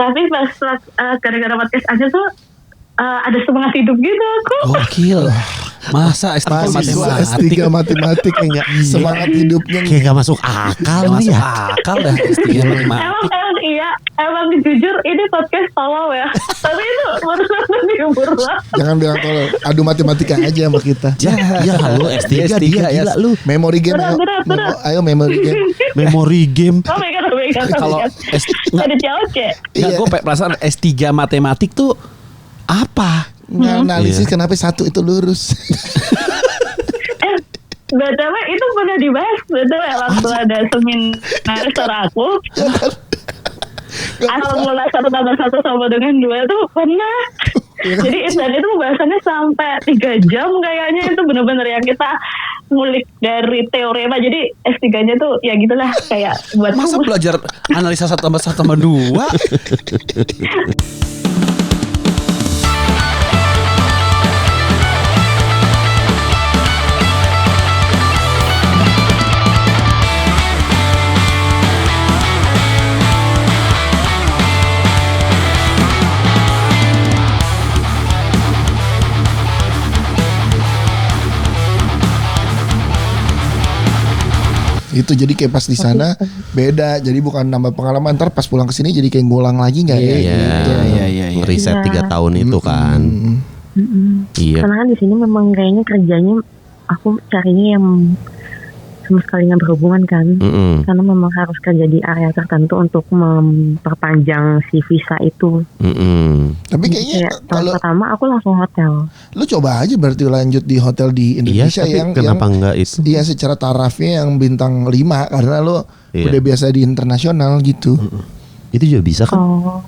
Tapi pas gara-gara podcast aja tuh ada semangat hidup gitu aku. Gokil. Masa S3 S3 matematik enggak semangat hidupnya Kayak gak masuk akal Gak ya. masuk akal dah S3 matematik. Emang jujur ini podcast tolol ya. Tapi itu baru dihibur lah. Jangan bilang tolong. Adu matematika aja sama kita. Ya halo S3 dia gila lu. Memory game. Berat. Ayo memory game. Memory game. Oh my god. Kalau Ada cowok. Nggak, gue perasaan S3 matematik tuh apa? Analisis kenapa satu itu lurus. BTW itu pernah dibahas. BTW waktu ada seminar secara aku. Asal mula 1 tambah 1 sama dengan 2 tuh pernah. Jadi dan itu pembahasannya sampai 3 jam kayaknya. Itu benar-benar yang kita ngulik dari teorema. Jadi S3-nya tuh ya gitulah kayak buat Masa belajar analisa 1 tambah 1 tambah 2? Itu jadi kayak pas di sana beda. Jadi bukan nambah pengalaman. Ntar pas pulang ke sini jadi kayak ngulang lagi nggak ya? Iya. Ngeriset 3 tahun itu kan. Iya. Karena kan di sini memang kayaknya kerjanya aku carinya yang sama sekali nggak berhubungan kan. Karena memang harus kerja di area tertentu untuk memperpanjang si visa itu. Tapi kayaknya kalau pertama aku langsung hotel. Lu coba aja berarti lanjut di hotel di Indonesia tapi kenapa enggak itu? Iya secara tarafnya yang bintang 5 karena lu udah biasa di internasional gitu. Itu juga bisa kan? Oh.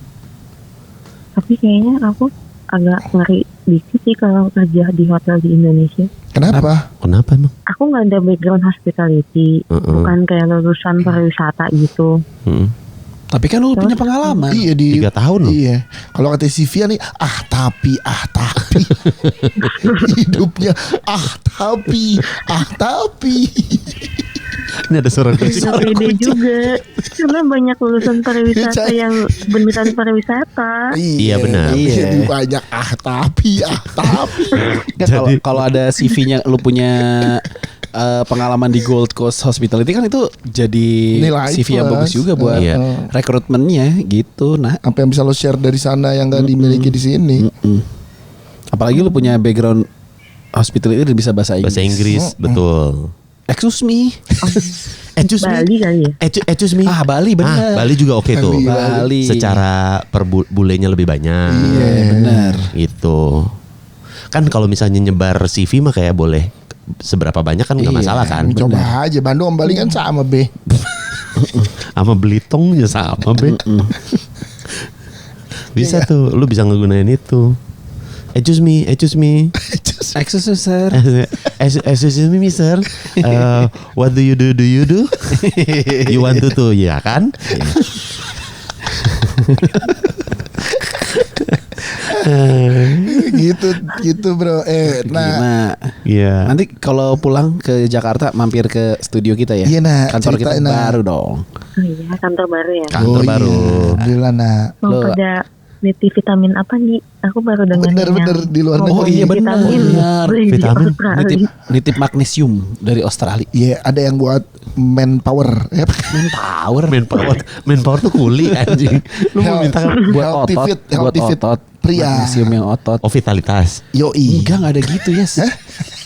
Tapi kayaknya aku agak ngeri dikit sih kalau kerja di hotel di Indonesia. Kenapa? Kenapa emang? Aku nggak ada background hospitality, bukan kayak lulusan pariwisata gitu. Tapi kan lu punya pengalaman. Iya di 3 tahun loh. Iya. Kalau kata Sivia nih, tapi hidupnya tapi. Ini ada suara Beda juga, karena banyak lulusan pariwisata yang beneran pariwisata. Iya, benar. Iya. Banyak tapi. Kalau ada CV-nya lu punya pengalaman di Gold Coast Hospitality kan itu jadi nilai CV yang plus. bagus juga buat rekrutmennya gitu. Nah, apa yang bisa lo share dari sana yang gak dimiliki di sini? Apalagi lu punya background hospitality dan bisa bahasa Inggris, betul. Excuse me. Bali kali ya? Excuse me. Bali benar. Bali juga oke tuh. Bali. Secara per bulenya lebih banyak. Iya benar. Itu. Kan kalau misalnya nyebar CV mah kayak boleh seberapa banyak kan nggak masalah kan. Coba aja Bandung sama Bali kan sama be. Sama Belitung ya sama be. Bisa tuh, lu bisa ngegunain itu. Excuse me. Excuse me, sir. Excuse me, sir. What do you do? You want to ya kan? gitu bro. Iya. Nanti kalau pulang ke Jakarta mampir ke studio kita ya. Iya, Nak. Kantor kita baru dong. Oh iya, kantor baru ya. Kantor baru. Alhamdulillah nak. Mau pada nitip vitamin apa nih? Aku baru dengar. Bener di luar negeri. Oh iya benar. Vitamin. Nitip magnesium dari Australia. Iya, ada yang buat manpower. Manpower tuh kuli anjing. Lu mau minta buat healthy fit pria. Magnesium yang otot. Oh, vitalitas. Yoi. Enggak ada gitu ya.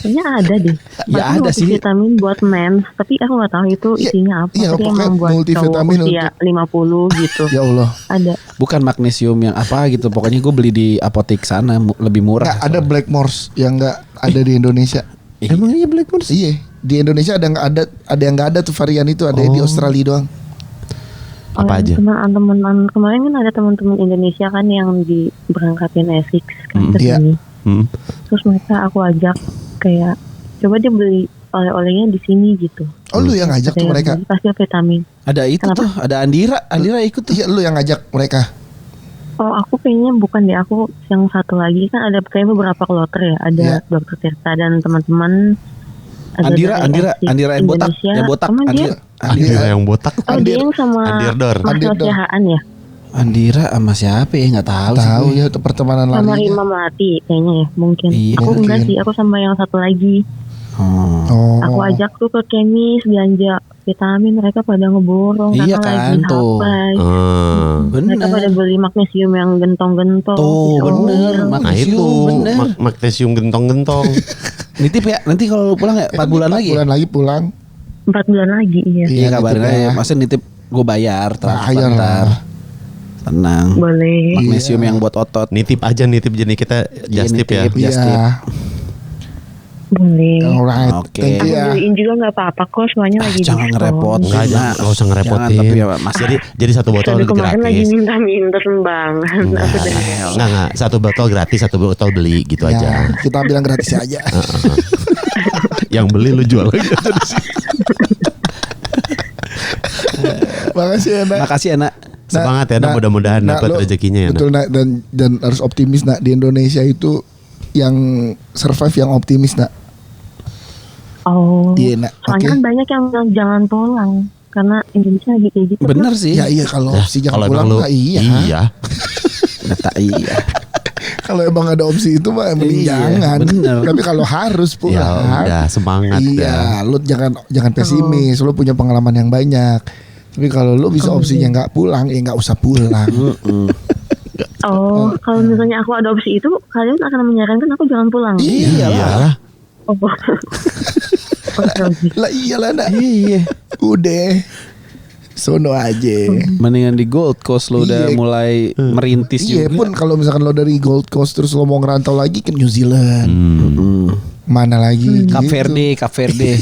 Kayaknya ada deh. Ya ada sih. Vitamin buat men, tapi aku nggak tahu itu isinya apa. Iya, tapi pokoknya emang buat multivitamin cowok usia 50 gitu. Ya Allah. Ada. Bukan magnesium yang apa gitu. Pokoknya gue beli di apotek sana lebih murah. Nggak, ada Blackmores yang nggak ada di Indonesia. Emang iya Blackmores? Iya, di Indonesia ada yang nggak ada tuh varian itu, ada di Australia doang. Apa aja? Teman-teman kemarin kan ada teman-teman Indonesia kan yang diberangkatin Essex kan ke sini. Terus mereka aku ajak kayak coba dia beli oleh-olehnya di sini gitu. Oh lu yang ngajak tuh mereka? Pasti vitamin. Ada itu Kenapa? tuh, ada Andira ikut tuh. Iya, lu yang ngajak mereka. Oh aku kayaknya bukan deh, aku yang satu lagi kan ada kayak beberapa kloter ya, ada Dokter Tirta dan teman-teman. Andira yang botak, Sama Andira yang botak. Oh dia yang sama Andirdor. Mas Haan ya. Andira sama siapa ya? Nggak tahu. Tahu ya itu pertemanan Sama larinya. Rima Melati kayaknya ya, mungkin. Iya, Aku mungkin. enggak sih, aku sama yang satu lagi. Oh. Aku ajak tuh ke kemis belanja vitamin, mereka pada ngeborong Iya karena kan, lagi tuh. hapai. Mereka pada Bener. beli magnesium yang gentong-gentong. Tuh gitu. bener. Nah Magnesium, itu bener. magnesium gentong-gentong. Nitip ya. Nanti kalau lu pulang ya 4 bulan lagi. 4 bulan lagi pulang. 4 bulan lagi, iya. Iya kabarin nitip aja. ya. Masa nitip gue bayar transfer Bayar ntar. lah. Tenang. Boleh. Magnesium yang buat otot. Nitip aja nitip jadi kita Iya, just tip ya. nitip. Just tip. Iya. Boleh. Alright. Oke. Thank Aku you ya. beliin juga nggak apa-apa kok, soalnya lagi Jangan diskon. ngerepot. Enggak, jangan usah ngerepotin. Jangan, tapi ya, Mas. Jadi satu botol Tapi kemarin lagi gratis. minta sumbangan. Aku udah Enggak, satu botol gratis, satu botol beli gitu Ya, aja. kita bilang gratis aja. Yang beli lu jual lagi aja di sini. Makasih ya, Nak. Makasih anak. Semangat ya, Nak. Mudah-mudahan dapat lo- rezekinya ya, Nak. Betul, Nak. Dan harus optimis, Nak. Di Indonesia itu yang survive yang optimis, Nak. Oh. Iya, Nak. Soalnya Oke. kan banyak yang bilang jangan pulang karena Indonesia lagi kayak gitu. Bener sih. Ya iya kalau opsi jangan Kalau pulang emang lu mah iya. iya. Data iya. Kalau emang ada opsi itu mah mending Iya, jangan. bener. Tapi kalau harus Ya pulang. udah semangat Iya, dah. lu jangan pesimis. Lu punya pengalaman yang banyak. Tapi kalau lu bisa opsinya nggak pulang, ya nggak usah pulang. Oh, kalau misalnya aku ada opsi itu, kalian akan menyarankan aku jangan pulang. Iyalah. Oh. Oke, oke. Lah iyalah, Nak. Iya. Udah. Sono aja. Mendingan di Gold Coast lo udah Iya. mulai merintis Iya juga. pun kalau misalkan lo dari Gold Coast terus lo mau ngerantau lagi ke New Zealand, mana lagi? Cape gitu. Verde.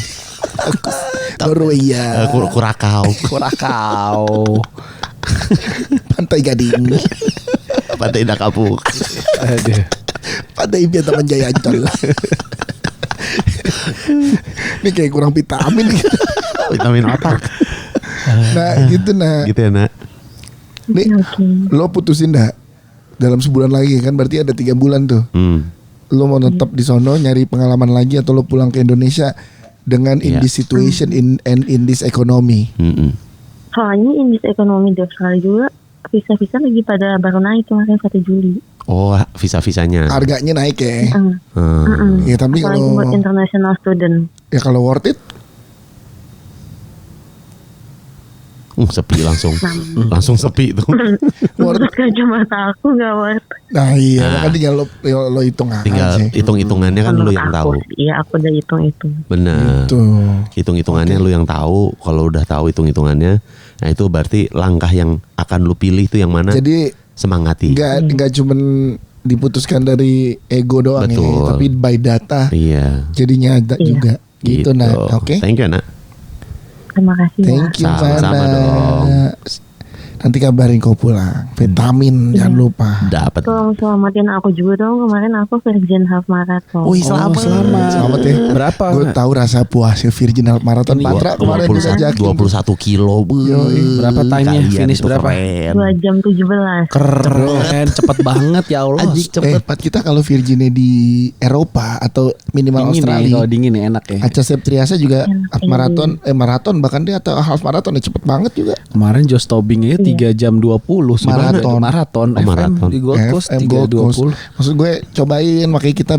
Norwegia, Kurakau. Kurakau. Pantai Gading, Pantai Indah Kapuk. Aduh. Pantai Impian Taman Jaya Ancol. Ini kayak kurang vitamin nih. Vitamin otak. Nah gitu nah. Gitu ya, Nak. Nih Oke. lo putusin dah dalam sebulan lagi kan berarti ada 3 bulan tuh. Lo mau tetap di sono nyari pengalaman lagi atau lo pulang ke Indonesia dengan in Iya. this situation in this economy. Soalnya indeks ekonomi di Australia juga visa-visa lagi pada baru naik kemarin 1 Juli. Oh, visa-visanya. Harganya naik ya. Hmm. Ya tapi Apalagi kalau buat international student. ya kalau worth it Sepi langsung sepi tuh. Menurut kacamata aku gak worth. nah iya kan tinggal lo hitung aja. Tinggal hitung-hitungannya kan lu Menurut yang aku tahu. sih, iya aku udah hitung-hitung. Benar. Tuh. Hitung-hitungannya lu yang tahu. Kalau udah tahu hitung-hitungannya, nah itu berarti langkah yang akan lu pilih itu yang mana? Jadi Semangati. nggak cuman diputuskan dari ego doang ya, Betul. tapi by data Iya. jadinya ada juga. Gitu nah. Oke. Thank you, Nak. Terima kasih ya. Thank you Sama-sama Mana. dong. Nanti kabarin kau pulang. Vitamin jangan lupa. Dapat. Tolong selamatin aku juga dong. Kemarin aku Virgin Half Marathon. Wih selamat. Selamat ya. Berapa? Gue tahu rasa puasnya Virgin Half Marathon. Ini Patra kemarin 21 diajakin. 21 kilo. Yoi. Berapa time-nya? Kalian Finish itu berapa? keren. 2 jam 17. Keren, cepet banget ya Allah. Pat kita kalau Virginnya di Eropa atau minimal Dingin nih, Australia. kalau dingin nih enak ya. Aca Septriasa juga Enak, maraton bahkan dia atau half marathon ya cepet banget juga. Kemarin Josh Tobing aja 3 jam 20 sudah Maraton. maraton. Oh, FM maraton. di Gold Coast FM Gold Coast. 3.20. Maksud gue cobain makanya kita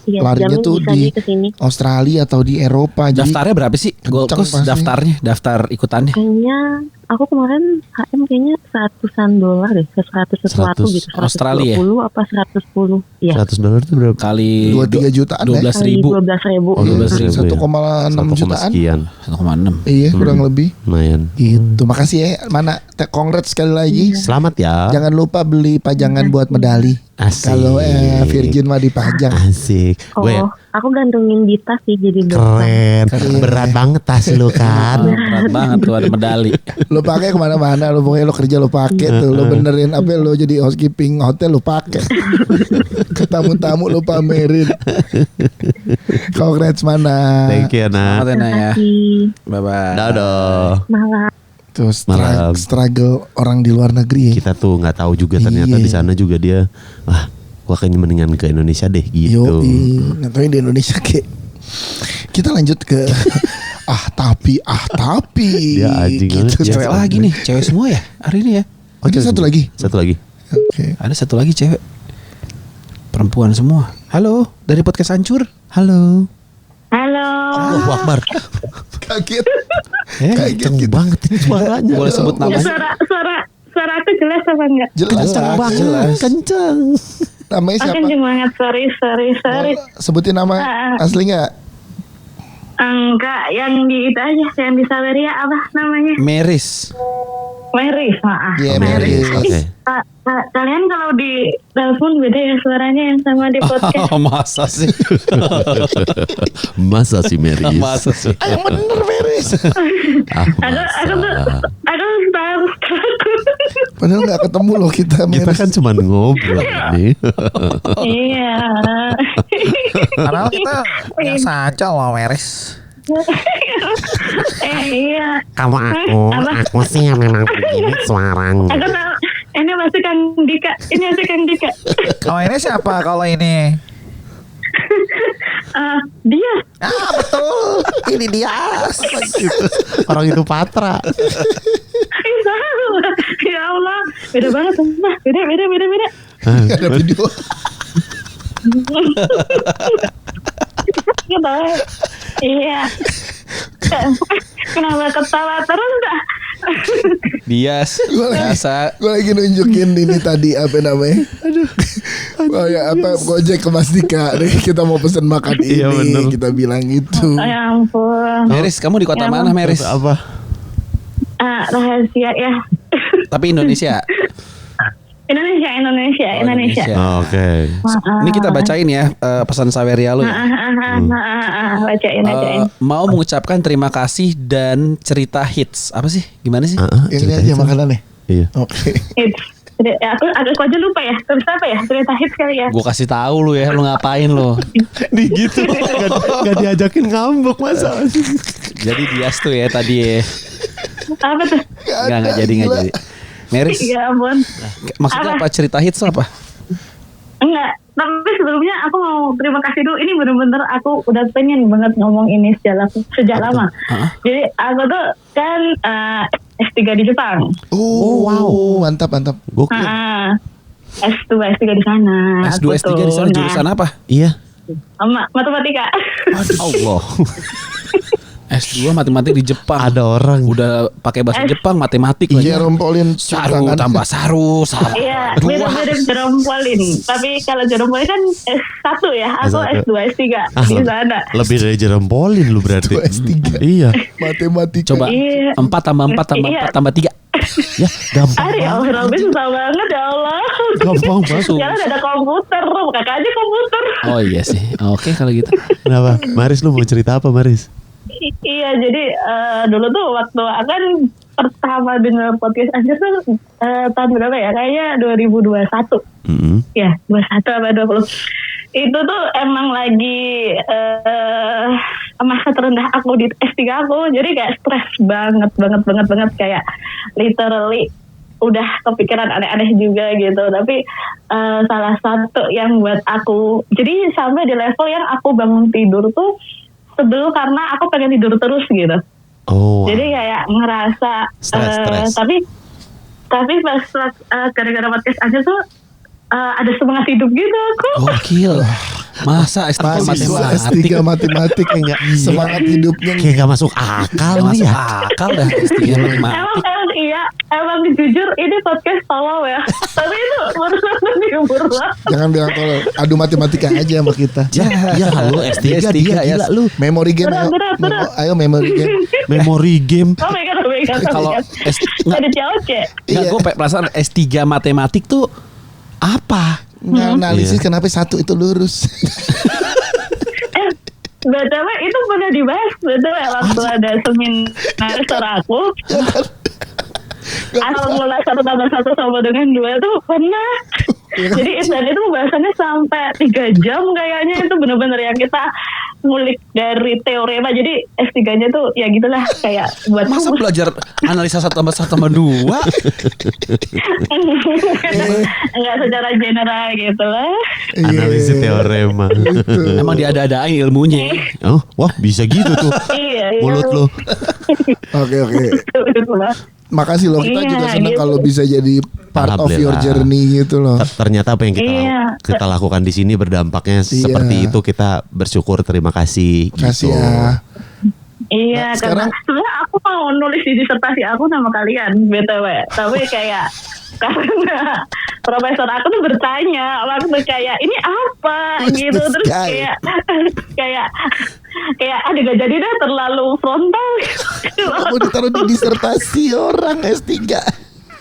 Iya, larinya jamin tuh bisa di nih kesini. Australia atau di Eropa. Jadi Daftarnya berapa sih Gold kenceng Coast pasti. daftarnya? Daftar ikutannya? Kayaknya aku kemarin HM kayaknya $100 deh, 100 sesuatu 100 gitu, 120 Australia? apa 110. Iya. $100 itu berapa? Kali 2-3 jutaan deh. 12.000. 12.000. Oh, 12.000 ya. 1,6 jutaan. sekian. 1,6. Iya kurang lebih. Lumayan. Gitu. Makasih ya. Mana congrats sekali lagi. Selamat ya. Jangan lupa beli pajangan buat medali. Asik. Kalau Virgin mah dipajang. Asik. Oh, Gue aku gantungin di tas sih jadi keren. Berat banget tas lu kan. Berat banget tuh ada medali. Lo pakai kemana-mana. Lo pokoknya lo kerja lo pakai tuh. Lo benerin apa lo jadi housekeeping hotel lo pakai. Ke tamu-tamu lo pamerin. Congrats mana. Thank you, Nak. Selamat ya, Nak, ya. Bye bye. Dadah. malah. Tuh Malam. struggle orang di luar negeri ya. Kita tuh nggak tahu juga ternyata Iya. di sana juga dia gua kayaknya mendingan ke Indonesia deh gitu. Nggak tahu di Indonesia kayak. Kita lanjut ke tapi Dia anjing banget. gitu. Cewek lagi nih, cewek semua ya hari ini ya. Oh, itu satu lagi. Satu lagi. Oke. Ada satu lagi cewek. Perempuan semua. Halo, dari podcast Hancur. Halo. Halo. Allahu Akbar. Kaget. Kenceng Kaget gitu. banget ini suaranya. Boleh sebut Ya, namanya? suara aku jelas apa enggak? Jelas. Jelas. Kenceng. Namanya Oh, siapa? kenceng banget. Sorry. Oh, sebutin nama asli nggak? Enggak, yang di itu aja, yang di Saweria apa namanya? Meris. Mary. Maaf. Iya, Mary. Mary. Oke. Kalian kalau di telepon beda ya suaranya yang sama di podcast. Oh, masa sih? Masa sih Meris? Masa sih? Yang bener Meris. Aku takut. Padahal nggak ketemu loh kita Kita Meris. kan cuma ngobrol ini. Iya. Padahal kita biasa aja loh Meris. Iya. Kalau aku sih yang memang begini suaranya. Aku tahu. Ini masih Kang Dika. Kalau ini siapa kalau ini? Dia. Ah betul. Ini dia. Orang itu Patra. Ya Allah. Beda banget. Nah, beda. Nggak ada video. Gitu. Iya. Kenapa ketawa terus dah? Bias. Biasa. Gue lagi nunjukin ini tadi apa namanya? Aduh. Oh ya apa Gojek ke Mas Dika. Nih, kita mau pesen makan ini. Iya, bener. Kita bilang gitu. Oh, ya ampun. Meris, kamu di kota Ya, mana, Meris? Apa? Rahasia ya. Tapi Indonesia. Indonesia. Oke. Ini kita bacain ya pesan Saweria lu. Bacain. Mau mengucapkan terima kasih dan cerita hits. Apa sih? Gimana sih? Ini aja makanannya. Iya. Oke. Aku aja lupa ya. Terus apa ya? Cerita hits kali ya. Gue kasih tahu lu ya, lu ngapain lu? Nih gitu. Gak diajakin ngambek masa. Jadi Dias tuh ya tadi ya. Apa tuh? Enggak jadi. Meris, Ya ampun. maksudnya apa cerita hits apa? Enggak. Tapi sebelumnya aku mau terima kasih dulu. Ini bener-bener aku udah pengen banget ngomong ini sejak lama. Jadi aku tuh kan S3 di Jepang. Oh, wow. Mantap. Gokil. S2 di sana. S2 S3 di sana jurusan apa? Iya. Matematika. Allah. S2 matematik di Jepang. Ada orang. Udah pakai bahasa Jepang matematik Iya, rompolin Saru tangan. tambah saru. Iya, mirip-mirip jerompolin. Tapi kalau jerompolin kan S1 ya. Aku S1. S2, S3 di sana. Lebih dari jerompolin lu berarti. S3. Iya. Matematika. Coba Iya. 4 tambah 4 tambah Iya. 4 tambah 3. Ya gampang Ari, banget. Allah, Robin susah banget ya Allah. Gampang banget. Sekarang ada komputer, kakak aja komputer. Oh iya sih. Oke kalau gitu. Kenapa? Maris lu mau cerita apa Maris? Iya, jadi dulu tuh waktu akan pertama dengar podcast aja tuh tahun berapa ya? Kayaknya 2021. Ya, 21 apa 20. Itu tuh emang lagi masa terendah aku di S3 aku. Jadi kayak stres banget kayak literally udah kepikiran aneh-aneh juga gitu. Tapi salah satu yang buat aku, jadi sampai di level yang aku bangun tidur tuh sebel karena aku pengen tidur terus gitu. Oh. Jadi kayak ngerasa Stres. tapi pas gara-gara podcast aja tuh ada semangat hidup gitu aku. Gokil. Masa S3 Mahasiswa S3 matematik matematik enggak semangat hidupnya. Kayak gak masuk akal Gak nih masuk ya. akal dah S3 matematik. Emang jujur ini podcast tolol ya. Tapi itu bener-bener dihibur lah. Jangan bilang tolol. Adu matematika aja sama kita. Ya lu S3 S3 dia ya. gila lu. Memory game. Berat. Ayo memory game. Memory game. Oh my god. Kalau Ada cewek. Enggak, gue perasaan S3 matematik tuh apa? Analisis kenapa satu itu lurus. BTW itu pernah dibahas. BTW waktu ada seminar secara aku. Asal mula 1 tambah 1 sama dengan 2 tuh pernah. Jadi dan itu pembahasannya sampai 3 jam kayaknya. Itu benar-benar yang kita ngulik dari teorema. Jadi S3-nya tuh ya gitulah kayak buat Masa belajar analisa 1 tambah 1 tambah 2? enggak secara general gitu lah. Analisis teorema. Emang diada-adain ilmunya. Oh, wah bisa gitu tuh. Iya. Mulut lu. Oke. makasih loh, kita Iya, juga senang gitu. kalau bisa jadi part of your Alhamdulillah. journey gitu loh. Ternyata apa yang Iya. kita lakukan di sini berdampaknya seperti itu. Kita bersyukur, terima kasih. Kasih gitu. ya. Iya, Nah, karena sekarang- sebenarnya aku mau nulis di disertasi aku sama kalian, BTW. Tapi kayak karena profesor aku tuh bertanya waktu kayak ini apa gitu, terus Guy. kayak ada gak jadi dah terlalu frontal. Kamu ditaruh di disertasi orang S3.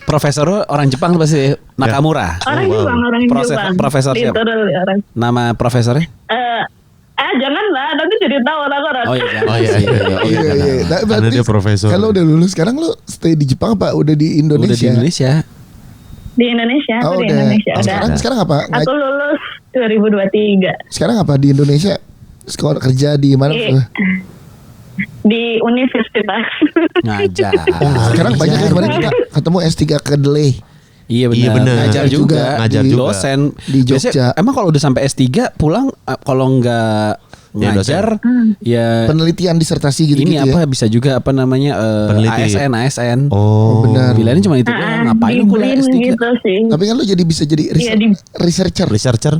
Profesor lu orang Jepang tuh pasti Nakamura. Orang Jepang, orang Jepang. Profesor siapa? Literally orang. Nama profesornya? Janganlah, nanti jadi tahu orang-orang. Oh iya, Oh iya, Iya, iya. Nah, Karena berarti dia profesor. Kalau udah lulus sekarang lu stay di Jepang apa udah di Udah Indonesia? di Indonesia. Di Indonesia, Oh, aku di udah. Indonesia. Oh, Udah. sekarang apa? Aku lulus 2023 Sekarang apa di Indonesia? Sekolah kerja di mana? Iya. di universitas. Ngajar. Sekarang banyak ya kemarin kita ketemu S3 kedelai. Iya benar. Iya, benar. Ngajar juga. Ngajar di- juga. Dosen Di Jogja. Biasanya, emang kalau udah sampai S3 pulang kalau nggak Ya, ngajar ya Penelitian disertasi gitu ini ya. apa bisa juga apa namanya Peneliti. ASN. Oh, benar. Pilihannya cuma itu doang. Ngapain di lu kuliah Brin S3? gitu sih. Tapi kan lu jadi bisa jadi Iya, di- researcher. Researcher.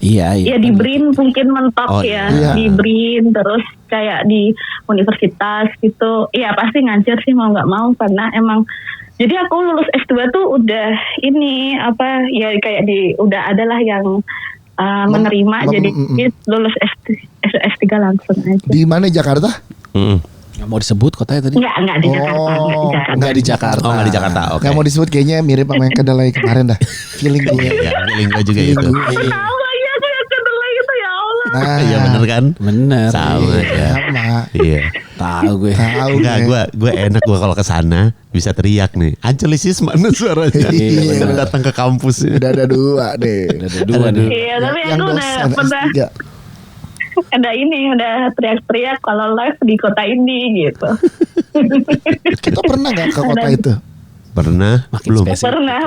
Iya. Ya di Brin mungkin mentok Oh, ya. iya. Di Brin terus kayak di universitas gitu. Iya pasti ngajar sih mau nggak mau karena emang jadi aku lulus S2 tuh udah ini apa ya kayak udah adalah yang menerima jadi lulus S3 langsung aja. Di mana Jakarta? Nggak mau disebut kotanya tadi? Enggak di Jakarta, enggak di Jakarta. Nggak di Jakarta. Oh, nggak di Jakarta. Oke. Gak mau disebut kayaknya mirip sama yang kedelai kemarin dah. Feeling gue. Ya, feeling gue juga Feeling itu. gue. Tahu lagi aku yang kedelai itu ya Allah. Nah, Iya bener kan? Bener. Sama ya. sama. Iya. Tahu gue. Tahu Enggak, gue enak gue kalau ke sana bisa teriak nih. Ancelisis mana suaranya? Iya. Bener datang ke kampus. Udah ada dua deh. Udah ada dua nih. Iya, tapi Yang aku udah dosen pernah S3. udah teriak-teriak kalau live di kota ini gitu. Kita pernah nggak ke kota itu? Pernah? Belum. spesifik. Pernah.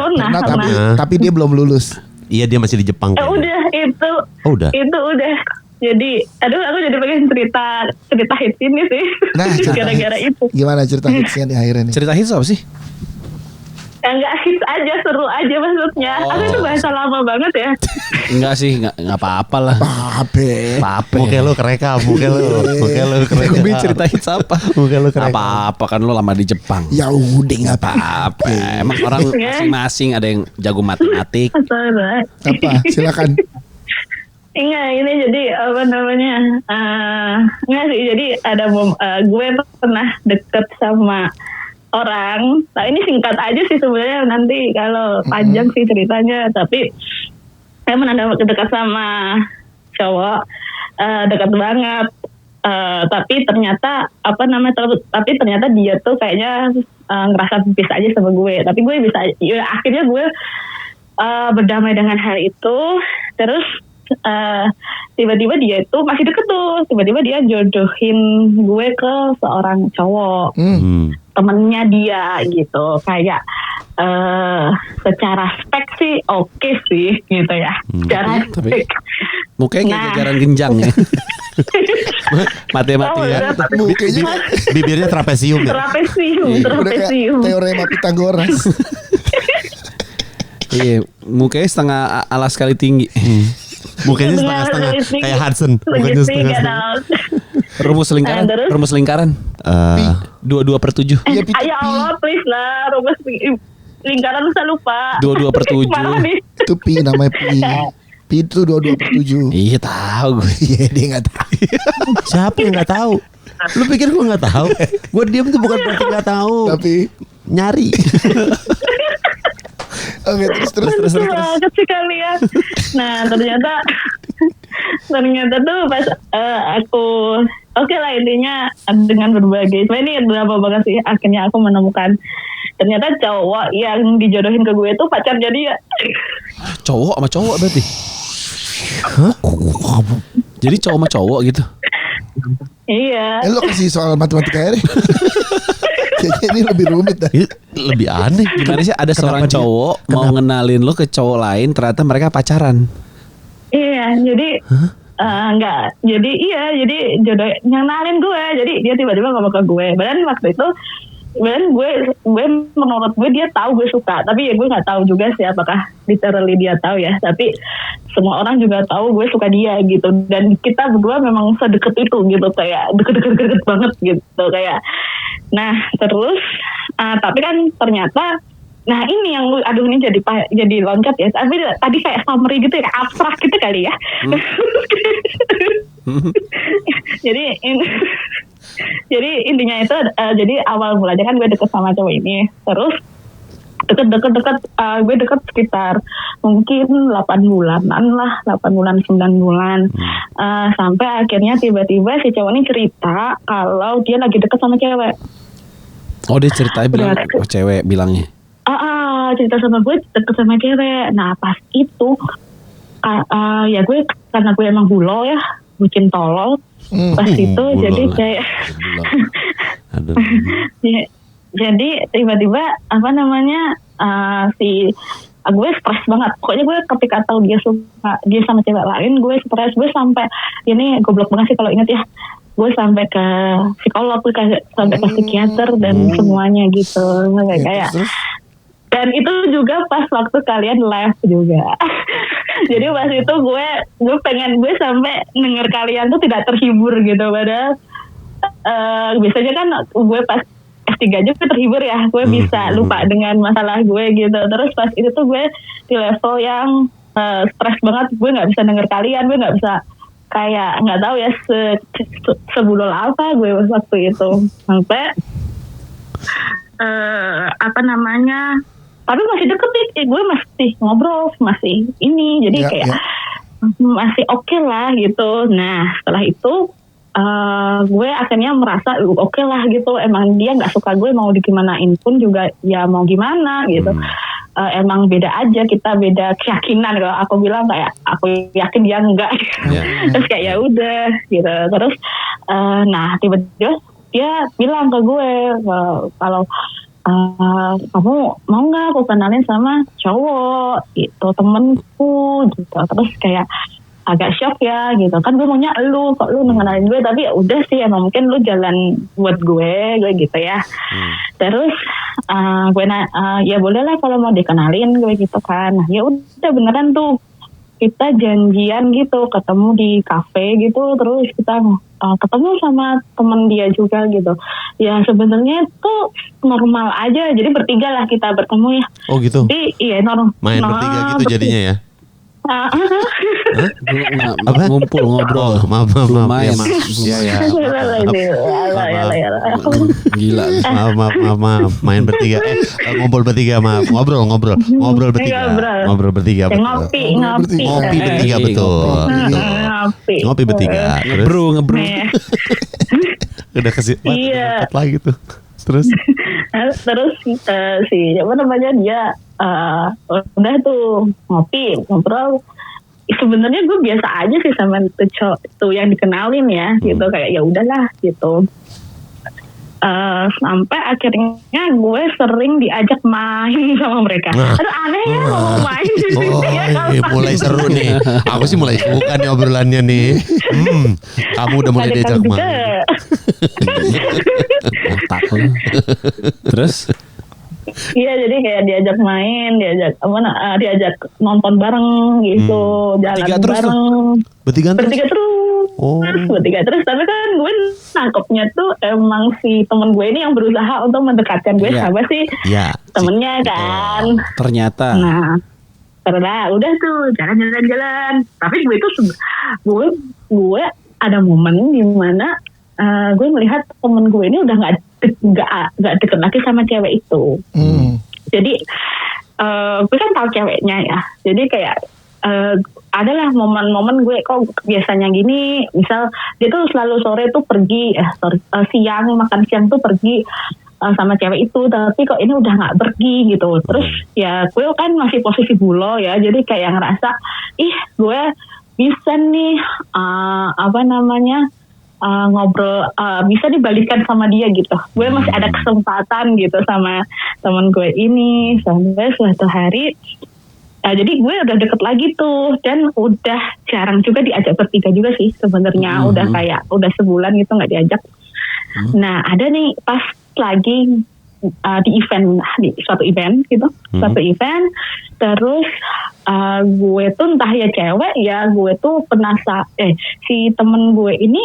Tapi dia belum lulus. Iya dia masih di Jepang. kayaknya. Udah itu. Oh, udah. Itu udah. Jadi, aku jadi pengen cerita hits ini sih. Nah, cerita gara-gara hits. itu. Gimana cerita hitsnya di akhirnya nih? Cerita hits apa sih? Enggak hits aja, seru aja maksudnya. Aku itu bahasa lama banget ya. Enggak sih, enggak apa-apa lah. Pape. Apa-apa. Muka lu kerekam, muka lu kerekam. Gue cerita hits apa? Muka lu kerekam. Apa-apa kan lu lama di Jepang. Ya udah nggak Apa-apa. Emang orang masing-masing ada yang jago matematik. Salah. apa? Silakan. Enggak, ini jadi apa namanya? Enggak sih, jadi ada gue pernah deket sama orang. Nah ini singkat aja sih sebenarnya, nanti kalau panjang sih ceritanya. Tapi saya pernah dekat sama cowok, dekat banget. Tapi ternyata tapi ternyata dia tuh kayaknya ngerasa bisa aja sama gue. Tapi gue bisa, ya akhirnya gue berdamai dengan hal itu. Terus tiba-tiba dia itu masih deket tuh, tiba-tiba dia jodohin gue ke seorang cowok, temennya dia gitu, kayak secara spek sih oke sih gitu ya, secara Tapi spek. mukanya kayak Nah. jajaran genjang ya. Mati-mati Oh, ya. udah. Mukanya Bibirnya trapesium ya? Trapesium, udah kayak trapesium. teorema Pitagoras. Iya, mukanya setengah alas kali tinggi. Mukanya setengah-setengah kayak Hudson. Mukanya setengah-setengah. Rumus lingkaran. 2/7. Iya, Pi. Ya Allah, please lah, rumus lingkaran saya lupa. 2/7. Parah nih. Itu Pi namanya Pi. Pi itu 22/7. Iya tahu gue. Iya dia nggak tahu. Siapa yang nggak tahu? Lu pikir gue nggak tahu? Gue diam tuh bukan berarti nggak tahu. Tapi Nyari. oke terus. Banget sih kalian. Nah ternyata tuh pas aku oke lah intinya dengan berbagai sebenarnya ini berapa banget sih akhirnya aku menemukan ternyata cowok yang dijodohin ke gue itu pacarnya dia. Cowok sama cowok berarti. Jadi cowok sama cowok gitu. Iya. Lo kasih soal matematika ya deh. Kayaknya ini lebih rumit dah. Ini lebih aneh. Gimana sih ada seorang dia- cowok mau ngenalin lo ke cowok lain ternyata mereka pacaran. Iya jadi enggak jadi jodoh ngenalin gue jadi dia tiba-tiba ngomong ke gue. Padahal waktu itu gue menurut gue dia tahu gue suka, tapi ya gue nggak tahu juga sih apakah literally dia tahu ya, tapi semua orang juga tahu gue suka dia gitu, dan kita berdua memang sedekat itu gitu, kayak deket banget gitu kayak. Nah terus tapi kan ternyata, nah ini yang aduh ini jadi loncat ya, tapi tadi kayak summary gitu ya, abstrak gitu kali ya. Jadi intinya itu jadi awal mulanya kan gue deket sama cowok ini, terus deket gue deket sekitar mungkin 8 bulanan lah, 8 bulan 9 bulan. Sampai akhirnya tiba-tiba si cowok ini cerita kalau dia lagi deket sama cewek. Oh dia ceritanya bilang, oh cewek bilangnya. Cerita sama gue deket sama cewek. Nah pas itu ya gue karena gue emang bulo ya, bucin tolol. Pas itu jadi kayak jadi tiba-tiba apa namanya gue stres banget. Pokoknya gue ketika tahu dia sama cewek lain, gue stres. Gue sampai ini goblok banget sih kalau inget ya. Gue sampai ke psikolog, gue sampai ke psikiater dan semuanya gitu. Kayak dan itu juga pas waktu kalian live juga. Jadi pas itu gue sampai denger kalian tuh tidak terhibur gitu, padahal biasanya kan gue pas S3 aja gue terhibur ya, gue bisa lupa dengan masalah gue gitu. Terus pas itu tuh gue di level yang stres banget, gue nggak bisa denger kalian, gue nggak bisa kayak nggak tahu ya sebulol apa gue waktu itu. Sampai apa namanya, tapi masih deket nih, gue masih ngobrol, masih ini, jadi kayak masih oke lah gitu. Nah setelah itu gue akhirnya merasa oke lah gitu, emang dia nggak suka gue, mau digimanain pun juga ya mau gimana gitu. Emang beda aja, kita beda keyakinan. Kalau aku bilang kayak aku yakin dia enggak, terus kayak ya udah gitu. Terus nah tiba-tiba dia bilang ke gue kalau kamu mau nggak aku kenalin sama cowok gitu, temenku gitu. Terus kayak agak shock ya gitu kan, gue maunya lu kok lu mengenalin gue, tapi ya udah sih emang mungkin lu jalan buat gue gitu ya. Terus gue ya boleh lah kalau mau dikenalin gue gitu kan. Nah ya udah beneran tuh kita janjian gitu, ketemu di kafe gitu, terus kita ketemu sama temen dia juga gitu. Ya sebenarnya tuh normal aja, jadi bertiga lah kita bertemu ya. Oh gitu. Jadi iya normal. Main bertiga gitu jadinya ya. Ngumpul ngobrol. Maaf. Main. Ya. Gila. Maaf. Main bertiga. Ngumpul bertiga, maaf. Ngobrol bertiga. Ngobrol bertiga. Ngopi bertiga betul. Ngopi bertiga. Ngebru. Udah kasih iya lagi tuh. Terus si apa namanya dia udah tuh ngobrol. Sebenarnya gue biasa aja sih sama tuh yang dikenalin ya gitu, kayak ya udahlah gitu. Sampai akhirnya gue sering diajak main sama mereka. Aduh aneh ya mau main. Mulai seru nih. Aku sih mulai suka nih obrolannya nih. Kamu udah mulai diajak main. Takut. Terus? Iya, jadi kayak diajak main, diajak nonton bareng gitu, jalan bareng. Bertiga terus. Bertiga terus. Tapi kan gue nangkepnya tuh emang si temen gue ini yang berusaha untuk mendekatkan gue sama si temennya kan. Ternyata. Nah, karena udah tuh jalan. Tapi gue tuh gue ada momen di mana gue melihat temen gue ini udah nggak deket lagi sama cewek itu. Jadi gue kan tahu ceweknya ya. Jadi kayak adalah momen-momen gue kok biasanya gini. Misal dia tuh selalu sore tuh pergi, siang makan siang tuh pergi sama cewek itu. Tapi kok ini udah nggak pergi gitu. Terus ya gue kan masih posisi bulo ya. Jadi kayak ngerasa gue bisa nih ngobrol bisa dibalikan sama dia gitu. Gue masih ada kesempatan gitu sama teman gue ini. Sampai suatu hari jadi gue udah deket lagi tuh, dan udah jarang juga diajak bertiga juga sih sebenarnya. Udah kayak udah sebulan gitu nggak diajak. Nah ada nih pas lagi di event, di suatu event gitu, suatu event. Terus gue tuh entah ya cewek ya, gue tuh si temen gue ini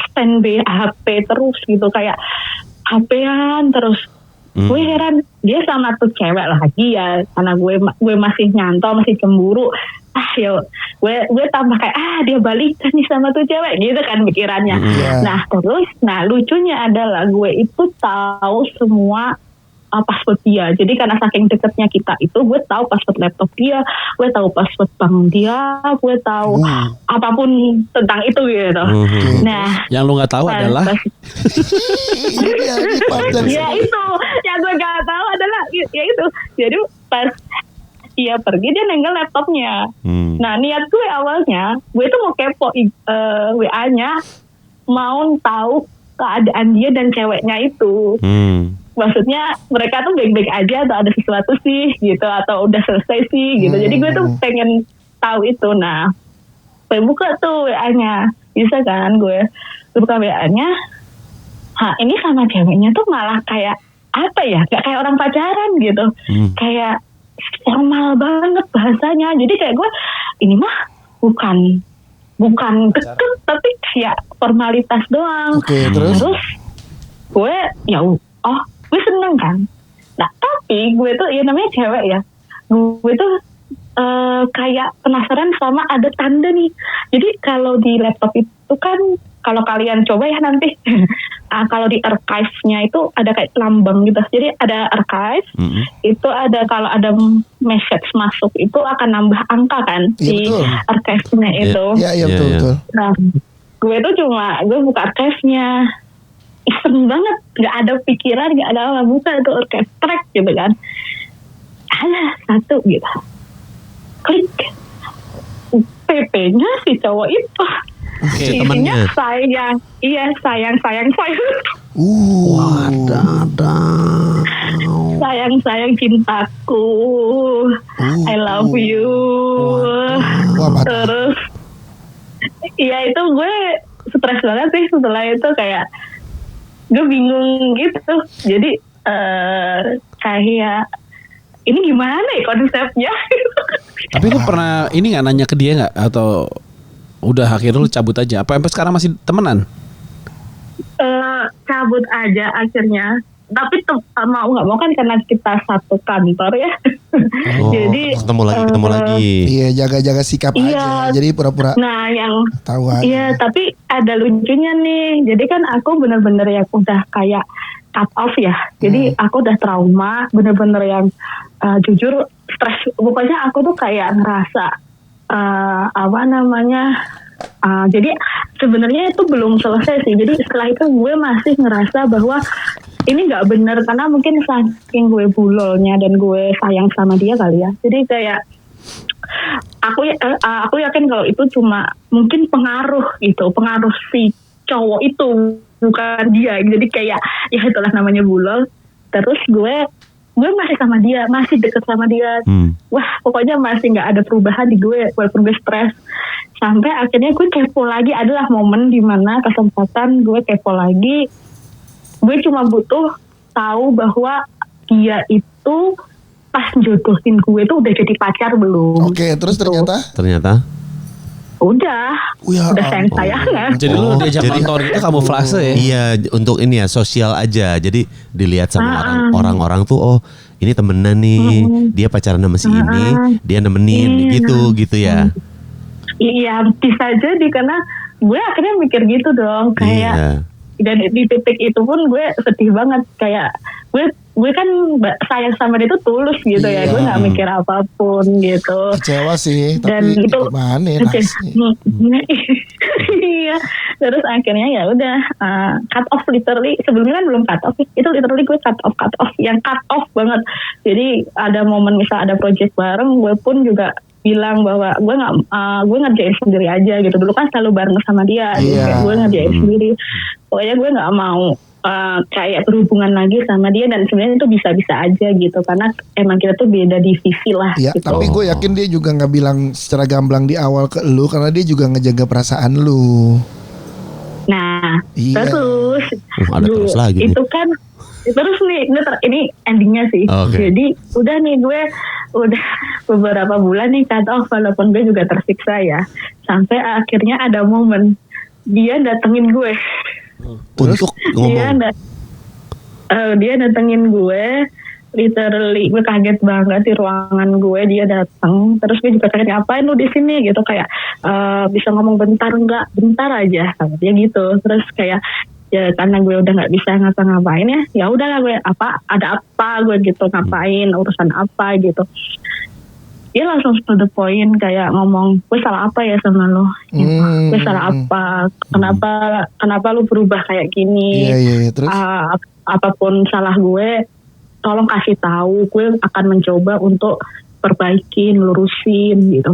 standby HP terus gitu, kayak HP-an terus. Gue heran, dia sama tuh cewek lagi ya, karena gue masih nyantol, masih cemburu. Gue tambah kayak dia balikan nih sama tuh cewek gitu kan pikirannya. Nah lucunya adalah gue itu tahu semua password dia. Jadi karena saking deketnya kita itu, gue tahu password laptop dia, gue tahu password bank dia, gue tahu apapun tentang itu gitu. Nah, yang lu nggak tahu adalah ya itu, yang gue nggak tahu adalah ya itu. Jadi pas dia pergi, dia nenggal laptopnya. Nah, niat gue awalnya, gue tuh mau kepo WA-nya, mau tahu keadaan dia dan ceweknya itu. Maksudnya mereka tuh baik-baik aja atau ada sesuatu sih gitu, atau udah selesai sih gitu. Jadi gue tuh pengen tahu itu. Nah, gue buka tuh WA-nya, bisa kan gue buka WA-nya. Ini sama ceweknya tuh malah kayak apa ya? Gak kayak orang pacaran gitu. Kayak formal banget bahasanya. Jadi kayak gue, ini mah bukan deket, tapi kayak formalitas doang. Terus gue gue seneng kan. Nah tapi gue tuh ya namanya cewek ya, gue tuh kayak penasaran sama ada tanda nih. Jadi kalau di laptop itu kan, kalau kalian coba ya nanti, kalau di archive-nya itu ada kayak lambang gitu. Jadi ada archive, itu ada kalau ada message masuk itu akan nambah angka kan di archive-nya itu. Iya betul. Nah, gue buka archive-nya, iseng banget, nggak ada pikiran, nggak ada apa, buka itu archive track gitu kan. Ada satu gitu, klik, PP-nya si cowok itu. Isinya sayang. Sayang cintaku, I love you. Terus iya itu gue stres banget sih setelah itu, kayak gue bingung gitu. Jadi kayak ini gimana ya konsepnya. Tapi lu pernah ini nggak nanya ke dia nggak, atau udah akhirnya lu cabut aja? Apa sampai sekarang masih temenan? Cabut aja akhirnya. Tapi mau nggak mau kan karena kita satu kantor ya. Jadi ketemu lagi. Iya, jaga-jaga sikap aja. Jadi pura-pura. Nah, yang tahu aja. Iya, tapi ada lucunya nih. Jadi kan aku bener-bener yang udah kayak cut off ya. Jadi aku udah trauma, bener-bener yang jujur stres. Pokoknya aku tuh kayak ngerasa jadi sebenarnya itu belum selesai sih. Jadi setelah itu gue masih ngerasa bahwa ini nggak benar, karena mungkin saking gue bulolnya dan gue sayang sama dia kali ya. Jadi kayak aku yakin kalau itu cuma mungkin pengaruh si cowok itu, bukan dia. Jadi kayak ya itulah namanya bulol. Terus gue masih sama dia, masih deket sama dia. Wah, pokoknya masih nggak ada perubahan di gue, walaupun gue stres. Sampai akhirnya gue kepo lagi, adalah momen dimana kesempatan gue kepo lagi. Gue cuma butuh tahu bahwa dia itu pas jodohin gue tuh udah jadi pacar belum. Oke, terus ternyata udah sayang-sayangan. Jadi lu diajak nonton itu kamuflase ya? Iya, untuk ini ya, sosial aja. Jadi dilihat sama orang-orang tuh, ini temenan nih, dia pacaran sama si ini, dia nemenin gitu ya. Iya, bisa jadi karena gue akhirnya mikir gitu dong, kayak dan di titik itu pun gue sedih banget, kayak gue kan sayang sama dia tuh tulus gitu ya, gue nggak mikir apapun gitu. Kecewa sih, dan tapi itu gimana ya iya, terus akhirnya ya udah cut off literally. Sebelumnya kan belum cut off, itu literally gue cut off yang cut off banget. Jadi ada momen misal ada project bareng, gue pun juga bilang bahwa gue ngerjain sendiri aja gitu. Dulu kan selalu bareng sama dia, gue ngerjain sendiri. Pokoknya gue nggak mau kayak berhubungan lagi sama dia, dan sebenarnya itu bisa-bisa aja gitu, karena emang kita tuh beda divisi lah. Iya, gitu. tapi gue yakin dia juga nggak bilang secara gamblang di awal ke lu, karena dia juga ngejaga perasaan lu. Nah, iya. terus ada terus lagi itu nih. kan terus nih ini endingnya sih. Oke. Jadi udah nih gue udah beberapa bulan nih cut off, walaupun gue juga tersiksa ya. Sampai akhirnya ada momen dia datengin gue. Untuk ngomong. Dia datengin gue, literally gue kaget banget di ruangan gue, dia datang. Terus gue juga kaget, ngapain lu di sini gitu, kayak bisa ngomong bentar nggak, bentar aja sama dia gitu. Terus kayak ya karena gue udah nggak bisa ngapa-ngapain ya udah lah gue ada apa gue gitu, ngapain, urusan apa gitu. Dia langsung to the point kayak ngomong, gue salah apa ya sama lo? Gue salah apa? Kenapa lu berubah kayak gini? Iya. Terus apapun salah gue, tolong kasih tahu. Gue akan mencoba untuk perbaikin, lurusin gitu.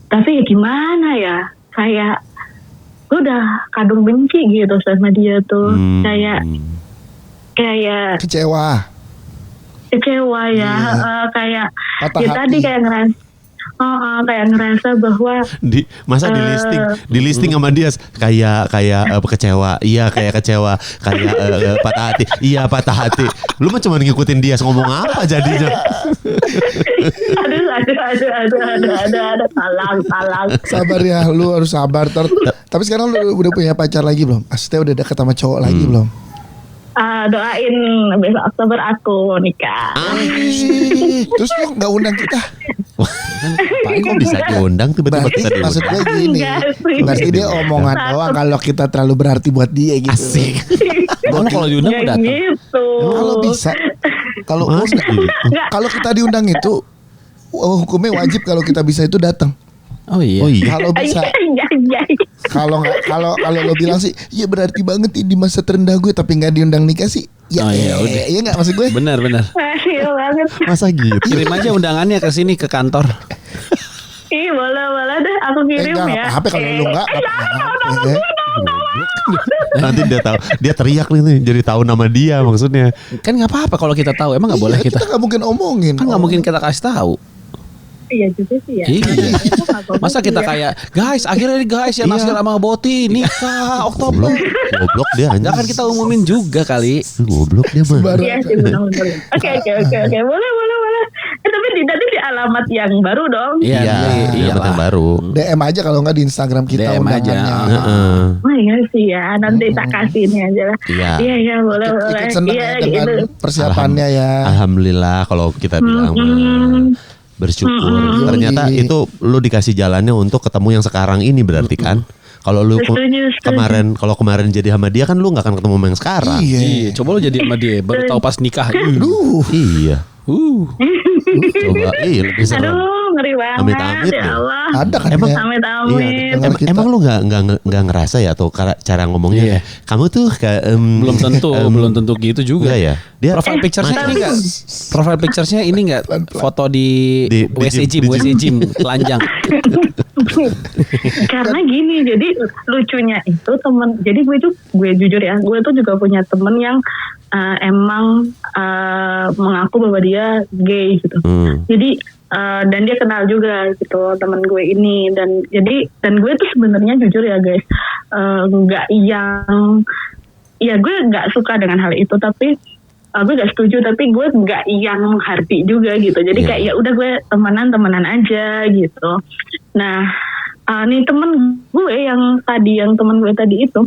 Tapi ya gimana ya? Kayak gue udah kadung benci gitu sama dia tuh. Kayak kecewa ya, kayak patah ya hati. tadi kayak ngerasa bahwa Masa di listing sama dia kayak kecewa, iya kayak kecewa, kayak patah hati, iya patah hati. Lu mah cuma ngikutin dia ngomong apa jadinya? Aduh, talang. Sabar ya, lu harus sabar. Tapi sekarang lu udah punya pacar lagi belum? Aslinya udah deket sama cowok lagi belum? Doain besok Oktober aku nikah. Terus lu gak undang kita? Kok bisa diundang tiba-tiba Berarti kita diundang? maksud gue gini, berarti dia omongan doang kalau kita terlalu berarti buat dia gitu. Asik. Emang kalau diundang Kayak udah datang. gitu. Kalau bisa, kalau kita diundang itu hukumnya wajib kalau kita bisa itu datang. Oh iya. Kalau bisa. Iya. Kalau lo bilang sih, iya berarti banget di masa terendah gue tapi nggak diundang nikah sih. Ya, udah. Iya nggak maksud gue? Benar. Iya banget. Masa gitu? Kirim aja undangannya ke sini ke kantor. Ih, boleh deh aku kirim Enggak ya. apa-apa kalau lo nggak apa-apa. Nanti dia teriak nih jadi tahu nama dia maksudnya. Kan nggak apa-apa kalau kita tahu. Emang nggak boleh Iya, kita? kita nggak mungkin omongin. Kan nggak mungkin kita kasih tahu. Iya juga sih ya. Iya. Itu nggak bagus Masa kita sih ya. kayak guys akhirnya nih guys ya Nasir sama Boti nikah Oktober. Goblok dia anjing. Nggak kan kita umumin juga kali. Goblok dia mah. Iya sih benar-benar. Oke. Boleh. Tapi nanti di alamat yang baru dong. Iya. Yang baru. DM aja kalau nggak di Instagram kita DM aja. undangannya. Oh iya sih ya. Nanti tak kasih ini aja lah. Iya. Iya boleh. Ikut seneng Iya ya dengan gitu. persiapannya ya. Alhamdulillah kalau kita bilang bersyukur. Ternyata itu lu dikasih jalannya untuk ketemu yang sekarang ini berarti kan? Kalau lu Setuju. kemarin jadi sama dia kan lu nggak akan ketemu sama yang sekarang. Iya. Coba lo jadi sama dia baru tahu pas nikah. Iya. Coba lebih serem. Aduh ngeri banget. Amit-amit ya ya. Allah. Ada kan Emang- ya? Amit-amit. Dengar kita. Emang lu nggak ngerasa ya tuh cara ngomongnya? Iya. Kamu tuh kayak belum tentu gitu juga. Enggak ya? Dia Profile picture-nya ini enggak? Profile picture-nya ini enggak? Pelan-pelan. Foto di WC gym, gym, WC gym telanjang. Karena gini, jadi lucunya itu jadi gue jujur ya, gue tuh juga punya temen yang emang mengaku bahwa dia gay gitu. Jadi dan dia kenal juga gitu temen gue ini, dan gue tuh sebenarnya jujur ya guys, nggak yang ya gue nggak suka dengan hal itu, tapi gue gak setuju, tapi gue nggak yang menghardi juga gitu. Jadi kayak ya udah gue temenan aja gitu. Nah, nih temen gue yang temen gue tadi itu,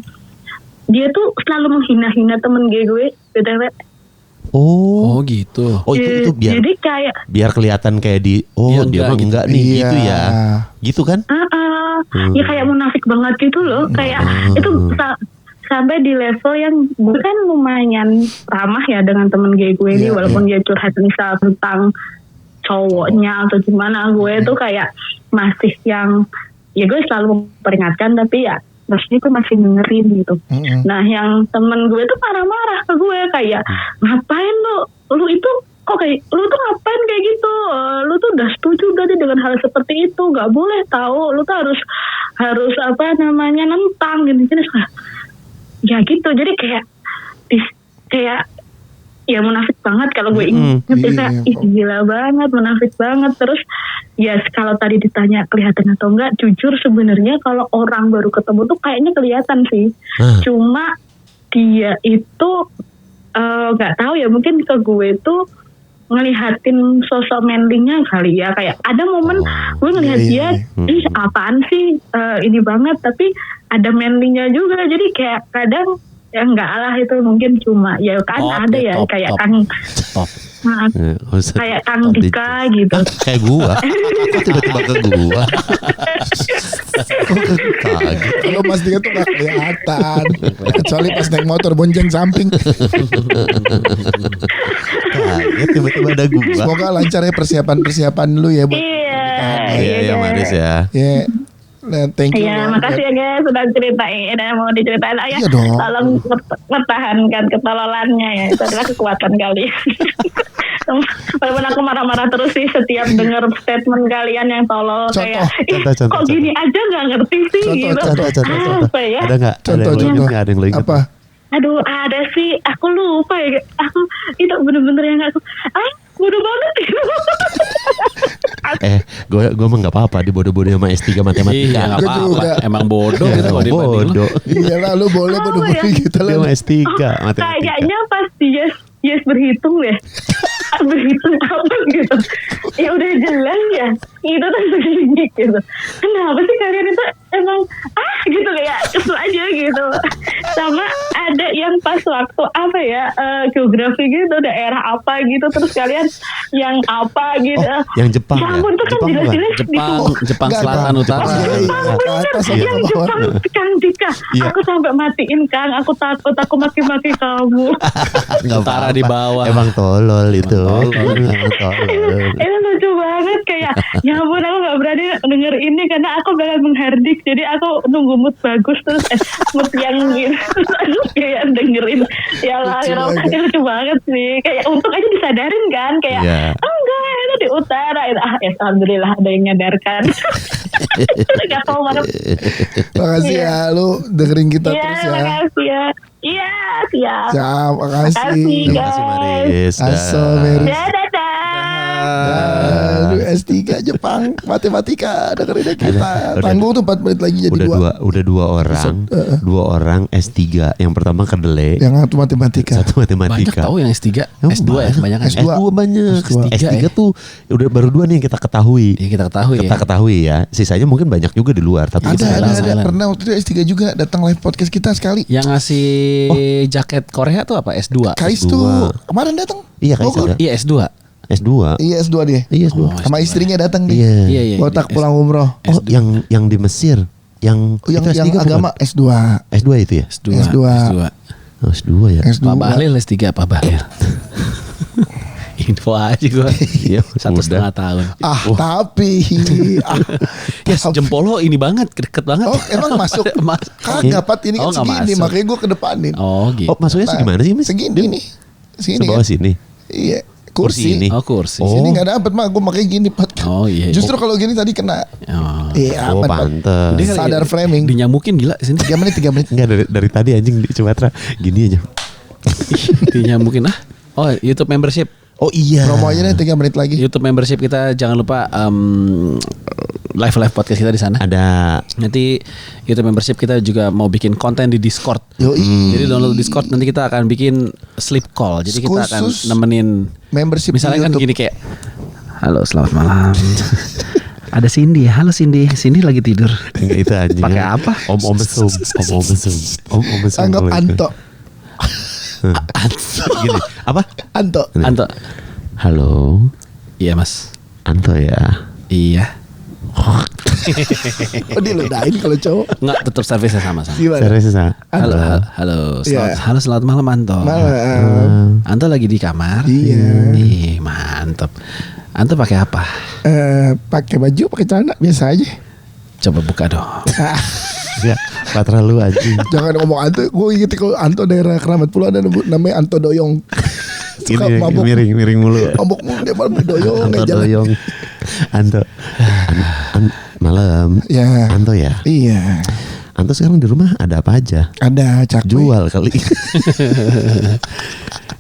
dia tuh selalu menghina-hina temen gue, btw. Oh gitu. Oh itu biar Jadi kayak biar kelihatan kayak Iya, dia mah enggak enggak nih Iya. gitu ya. Gitu kan? ya kayak munafik banget gitu loh. Kayak itu sampai di level yang gue kan lumayan ramah ya dengan temen gue ini, walaupun dia curhat misal tentang cowoknya atau gimana, gue tuh kayak masih yang ya gue selalu memperingatkan, tapi ya maksudnya gue masih dengerin gitu. Nah yang temen gue tuh marah-marah ke gue kayak, ngapain lu itu kok kayak lu tuh ngapain kayak gitu, lu tuh udah setuju berarti dengan hal seperti itu, nggak boleh tahu, lu tuh harus apa namanya nentang gini ya gitu. Jadi kayak ya munafik banget kalau gue inget kayak gila banget, munafik banget. Terus ya kalau tadi ditanya kelihatan atau enggak, jujur sebenarnya kalau orang baru ketemu tuh kayaknya kelihatan sih. Cuma dia itu nggak tahu ya, mungkin ke gue tuh ngelihatin sosok manly-nya kali ya, kayak ada momen gue ngelihat dia, apaan sih ini banget, tapi ada manly-nya juga, jadi kayak kadang ya enggak lah, itu mungkin cuma ya kan ada ya kayak Kang kayak Kang Dika gitu. Kayak gua. Kok tiba-tiba ke gua? Kalau Mas Dika tuh gak kelihatan, kecuali pas naik motor bonceng samping. Kaget tiba-tiba ada gua. Semoga lancar ya persiapan lu ya buat. Iya Maris ya. Ya. Nah, thank you. Iya, makasih ya guys sudah ceritain. Mau diceritain ya. Iya dong. Tolong pertahankan ketololannya ya. Itu adalah kekuatan kalian. Walaupun aku marah-marah terus sih setiap dengar statement kalian yang tolol kayak contoh. kok gini aja nggak ngerti sih gitu. Contoh. Apa ya? Ada nggak? Contoh. Ada yang lo ingat? Apa? Aduh, ada sih. Aku lupa ya. Aku itu bener-bener yang aku bodoh banget gitu. Gue mah nggak apa-apa dibodoh-bodoh sama S3 matematika. Iya, nggak Gua apa-apa. juga. Emang bodoh gitu kalau dibanding lu. Bodoh. Iya lah, lu boleh Oh, bodoh-bodoh ya. gitu Dia lah. mah S3 matematika. Kayaknya pas yes berhitung deh. Berhitung apa gitu. Ya udah jelas ya. Itu tuh segini gitu. Kenapa sih kalian itu emang gitu kayak kesel aja gitu. Sama ada yang pas waktu apa ya geografi gitu, daerah apa gitu, terus kalian yang apa gitu. Yang Jepang Ya ya? ampun tuh kan Jepang jelas-jelas Jepang Enggak, Selatan Bang. Utara. Ke atas apa yang ke bawah? Jepang Kang Dika. Iya. Aku sampai matiin Kang, aku takut, aku maki-maki kamu. Nggak Utara apa-apa. di bawah. Emang tolol itu. Emang tolol. Itu lucu banget kayak ya ampun, aku gak berani denger ini karena aku bakal menghardik, jadi aku nunggu mood bagus terus mood yang gitu terus aku kayak dengerin ya lah lucu banget sih, kayak untung aja disadarin kan kayak enggak itu di utara itu ya alhamdulillah ada yang nyadarkan. Gak tau banget. Makasih ya lu dengerin kita Iya, terus ya. makasih ya. Iya, siap. Siap, makasih. Makasih, Terima kasih Maris. Aso Mary. Dadah. Aduh, S3 Jepang matematika dengerin kita. Tanggung tuh 4 menit lagi jadi Udah dua orang. Dua orang S3. Yang pertama kedelai. Yang satu matematika. Satu Banyak matematika. tahu yang S3, S2 ya, banyak kan. S2. S2 banyak. S2. S3 tuh udah baru 2 nih yang kita ketahui. Ya, kita ketahui ya. Kita ketahui ya. Sisanya mungkin banyak juga di luar. Tapi kita Ada. Silent. Pernah waktu itu S3 juga datang live podcast kita sekali. Yang ngasih jaket Korea tuh apa? S2. Kais S2. tuh kemarin datang. Iya, Kais Bogor. ada. Iya, S2. S2. Iya S2 dia. Iya S2. Sama istrinya datang dia. Iya. Iya. Botak pulang umroh. Oh, yang di Mesir. Yang Yang itu S3 bukan? agama S2. S2 itu ya? S2. S2. Oh, S2 ya. S2. Pak Bahlil S3 Pak Bahlil. Info aja gue. Iya, 1,5 tahun. Tapi Yes, jempol lo ini banget, deket banget. Oh, emang masuk? Kagak Pat, ini kan Oh, nggak segini, masuk. makanya gue kedepanin. Oh gitu. Oh, masuknya segimana sih, Mas? Segini nih. Sini Sebawah kan? sini. Iya, Kursi kursi. ini. Oh kursi. Oh. Sini nggak dapet mah, gue makanya gini Pat. Oh iya. Justru kalau gini tadi kena. Oh. Iya, Oh, aman, Pat. pantes. Dia kali Sadar framing. Dinyamukin gila sini. 3 menit. Enggak dari tadi anjing di Sumatera gini aja. Dinyamukin Oh, YouTube membership. Oh iya. Promo aja deh 3 menit lagi. YouTube membership kita jangan lupa live podcast kita di sana. Ada. Nanti YouTube membership kita juga mau bikin konten di Discord. Yoi. Jadi download Discord, nanti kita akan bikin sleep call. Jadi kita akan Khusus nemenin membership di misalnya kan YouTube. gini kayak halo selamat malam. Ada Cindy. Halo Cindy. Cindy lagi tidur. Enggak itu anjing. Pakai apa? Om mesum. Om mesum. Om mesum. Anggap kalau itu. Anto. Gini. Apa? Anto. Anto. Halo. Iya mas. Anto ya. Iya. Oh diludahin kalau cowok. Enggak, tetap servisnya sama-sama. Gimana? Serius. Halo, halo, Iya. selamat malam Anto. Malam. Anto lagi di kamar. Iya. Ih, mantep. Anto pakai apa? Pakai baju, pakai celana biasa aja. Coba buka dong. Ya, Patra lu anjing. Jangan ngomong Anto, gue inget kalau Anto daerah Keramat Pulau ada namanya Anto Doyong. Suka Gini mabuk. miring mulu. Mabuk mulu dia malam doyong Anto aja. doyong. Anto. Malam. Ya. Anto ya. Iya. Anto sekarang di rumah ada apa aja? Ada cakwe. Jual kali.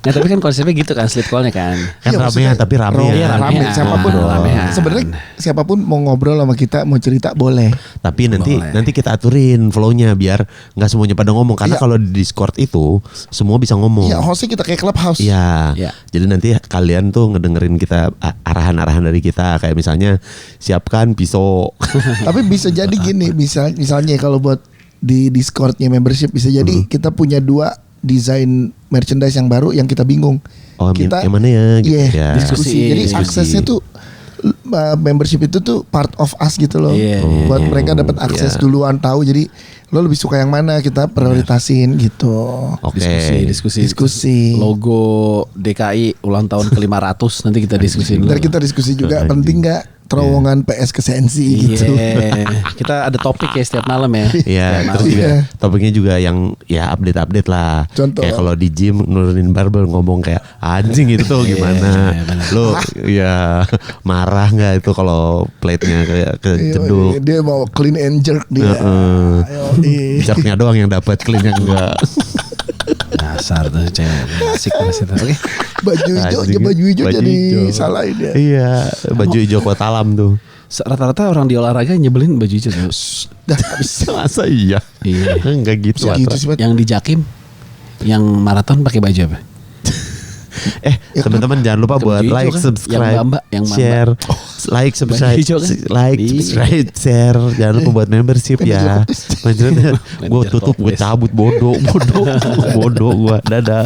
Nah tapi kan konsepnya gitu kan sleep call-nya kan. Kan Iya, ramean maksudnya tapi ramean. Iya, rame ramean. siapapun. Ramean. Sebenarnya siapapun mau ngobrol sama kita, mau cerita boleh. Tapi Boleh. nanti kita aturin flow-nya biar nggak semuanya pada ngomong karena Iya. kalau di Discord itu semua bisa ngomong. Iya, hostnya kita kayak clubhouse. Iya. Iya. Jadi nanti kalian tuh ngedengerin kita arahan-arahan dari kita kayak misalnya siapkan pisau. Tapi bisa jadi gini, misalnya kalau buat di Discordnya membership bisa jadi kita punya 2 desain merchandise yang baru yang kita bingung. Oh, Kita yang mana ya? Gitu Iya, ya. diskusi. Jadi Diskusi. aksesnya tuh membership itu tuh part of us gitu loh. Iya, Buat mereka dapat akses duluan tahu. Jadi lo lebih suka yang mana kita prioritasin gitu. Oke. Diskusi. Logo DKI ulang tahun ke-500 nanti kita diskusi dulu. Ntar kita diskusi juga penting nggak terowongan PS ke Sensi gitu. Iya. Kita ada topik ya setiap malam ya. Iya, Setiap terus malam. juga Iya. topiknya juga yang ya update-update lah. Contoh. Kayak kalau di gym nurunin barbel ngomong kayak anjing itu tuh gimana? benar. Lo ya marah nggak itu kalau plate-nya kayak kejeduk? Iya, dia mau clean and jerk dia. Yoi. Jerknya doang yang dapat, clean-nya enggak. Dasar tuh cewek. Asik banget sih. Oke. Baju hijau aja, Anjing. baju hijau Baju jadi hijau. salahin dia. Iya, baju hijau kota alam tuh. Rata-rata orang di olahraga nyebelin baju hijau tuh. Dah habis. Masa iya? Iya. Enggak gitu. Gitu Atra. sih, Bat. Yang di Jakim yang maraton pakai baju apa? Teman-teman jangan lupa Baju buat hijau like, kan? subscribe, Yang Mbak, yang Mbak. share, like, subscribe, hijau kan? like, Iya. subscribe, share. Jangan lupa buat membership ya. Gue tutup, gue cabut bodoh, bodoh gue. Dadah.